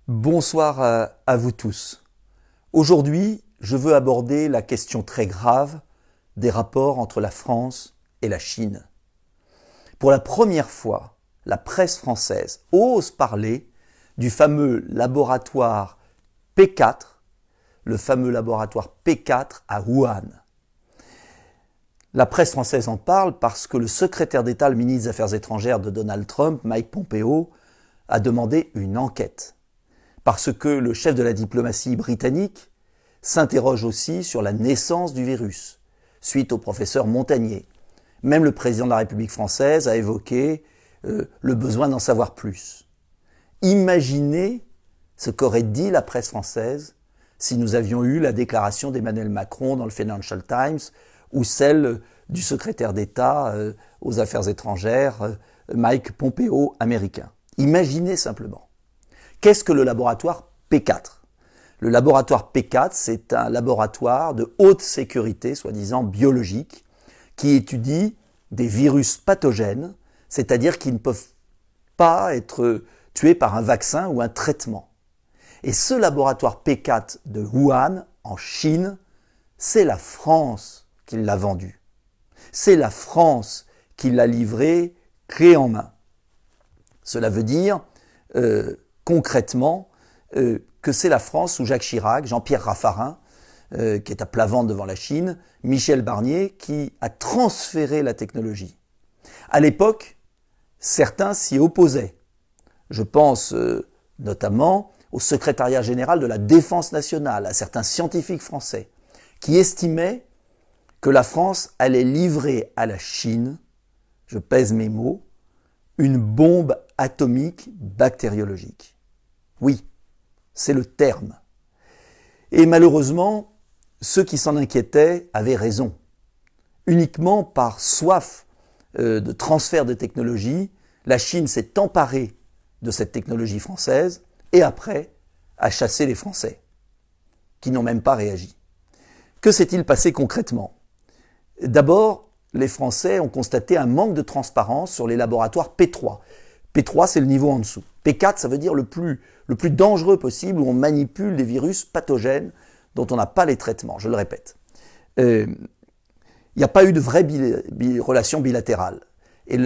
Bonsoir à vous tous. Aujourd'hui, je veux aborder la question très grave des rapports entre la France et la Chine. Pour la première fois, la presse française ose parler du fameux laboratoire P4, le fameux laboratoire P4 à Wuhan. La presse française en parle parce que le secrétaire d'État, le ministre des Affaires étrangères de Donald Trump, Mike Pompeo, a demandé une enquête. Parce que le chef de la diplomatie britannique s'interroge aussi sur la naissance du virus, suite au professeur Montagnier. Même le président de la République française a évoqué le besoin d'en savoir plus. Imaginez ce qu'aurait dit la presse française si nous avions eu la déclaration d'Emmanuel Macron dans le Financial Times ou celle du secrétaire d'État aux Affaires étrangères, Mike Pompeo, américain. Imaginez simplement. Qu'est-ce que le laboratoire P4 ? Le laboratoire P4, c'est un laboratoire de haute sécurité, soi-disant biologique, qui étudie des virus pathogènes, c'est-à-dire qui ne peuvent pas être tués par un vaccin ou un traitement. Et ce laboratoire P4 de Wuhan, en Chine, c'est la France qui l'a vendu. C'est la France qui l'a livré clé en main. Cela veut dire concrètement que c'est la France sous Jacques Chirac, Jean-Pierre Raffarin, qui est à plat ventre devant la Chine, Michel Barnier, qui a transféré la technologie. À l'époque, certains s'y opposaient. Je pense notamment au secrétariat général de la Défense nationale, à certains scientifiques français, qui estimaient que la France allait livrer à la Chine, je pèse mes mots, une bombe atomique bactériologique. Oui, c'est le terme. Et malheureusement, ceux qui s'en inquiétaient avaient raison. Uniquement par soif de transfert de technologie, la Chine s'est emparée de cette technologie française et après a chassé les Français, qui n'ont même pas réagi. Que s'est-il passé concrètement ? D'abord, les Français ont constaté un manque de transparence sur les laboratoires P3. P3, c'est le niveau en dessous. P4, ça veut dire le plus dangereux possible, où on manipule des virus pathogènes dont on n'a pas les traitements, je le répète. Il n'y a pas eu de vraie relation bilatérale. Et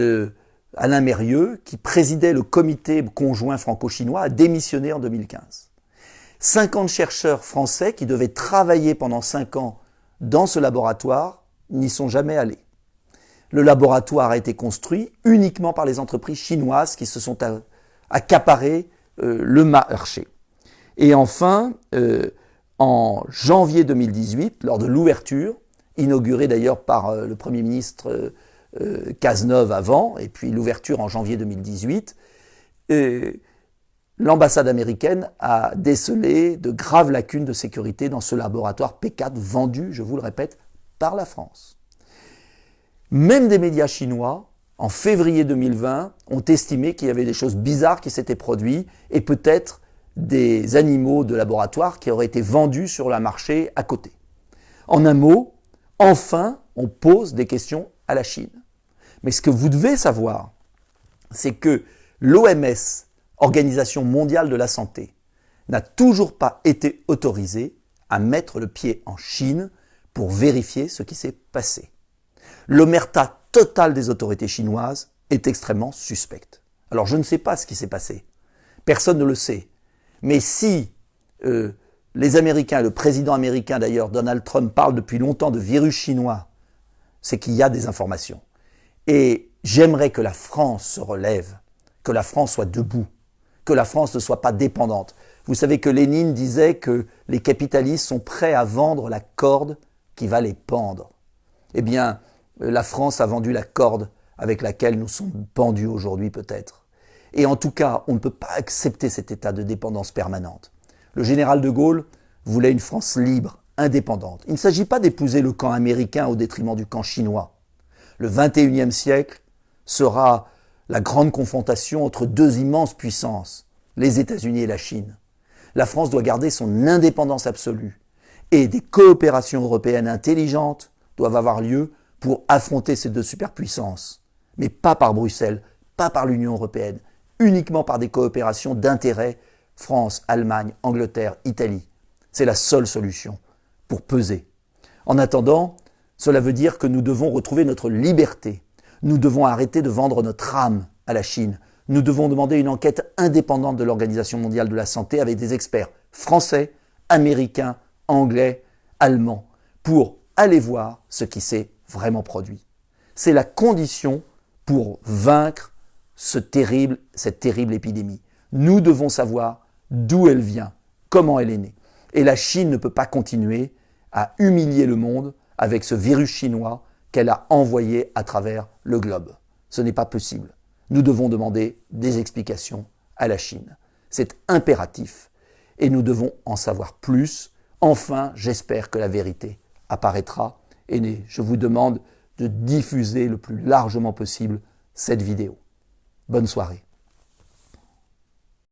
Alain Mérieux, qui présidait le comité conjoint franco-chinois, a démissionné en 2015. 50 chercheurs français qui devaient travailler pendant 5 ans dans ce laboratoire n'y sont jamais allés. Le laboratoire a été construit uniquement par les entreprises chinoises qui se sont accaparées le marché. Et enfin, en janvier 2018, lors de l'ouverture, inaugurée d'ailleurs par le Premier ministre Cazeneuve avant, et puis l'ouverture en janvier 2018, l'ambassade américaine a décelé de graves lacunes de sécurité dans ce laboratoire P4 vendu, je vous le répète, par la France. Même des médias chinois, en février 2020, ont estimé qu'il y avait des choses bizarres qui s'étaient produites et peut-être des animaux de laboratoire qui auraient été vendus sur le marché à côté. En un mot, enfin, on pose des questions à la Chine. Mais ce que vous devez savoir, c'est que l'OMS, Organisation mondiale de la santé, n'a toujours pas été autorisée à mettre le pied en Chine pour vérifier ce qui s'est passé. L'omerta totale des autorités chinoises est extrêmement suspecte. Alors je ne sais pas ce qui s'est passé. Personne ne le sait. Mais si les Américains, le président américain d'ailleurs, Donald Trump, parle depuis longtemps de virus chinois, c'est qu'il y a des informations. Et j'aimerais que la France se relève, que la France soit debout, que la France ne soit pas dépendante. Vous savez que Lénine disait que les capitalistes sont prêts à vendre la corde qui va les pendre. Eh bien, la France a vendu la corde avec laquelle nous sommes pendus aujourd'hui peut-être. Et en tout cas, on ne peut pas accepter cet état de dépendance permanente. Le général de Gaulle voulait une France libre, indépendante. Il ne s'agit pas d'épouser le camp américain au détriment du camp chinois. Le 21e siècle sera la grande confrontation entre deux immenses puissances, les États-Unis et la Chine. La France doit garder son indépendance absolue et des coopérations européennes intelligentes doivent avoir lieu pour affronter ces deux superpuissances. Mais pas par Bruxelles, pas par l'Union européenne, uniquement par des coopérations d'intérêt France, Allemagne, Angleterre, Italie. C'est la seule solution pour peser. En attendant, cela veut dire que nous devons retrouver notre liberté. Nous devons arrêter de vendre notre âme à la Chine. Nous devons demander une enquête indépendante de l'Organisation mondiale de la santé avec des experts français, américains, anglais, allemands, pour aller voir ce qui s'est vraiment produit. C'est la condition pour vaincre cette terrible épidémie. Nous devons savoir d'où elle vient, comment elle est née. Et la Chine ne peut pas continuer à humilier le monde avec ce virus chinois qu'elle a envoyé à travers le globe. Ce n'est pas possible. Nous devons demander des explications à la Chine. C'est impératif et nous devons en savoir plus. Enfin, j'espère que la vérité apparaîtra et je vous demande de diffuser le plus largement possible cette vidéo. Bonne soirée.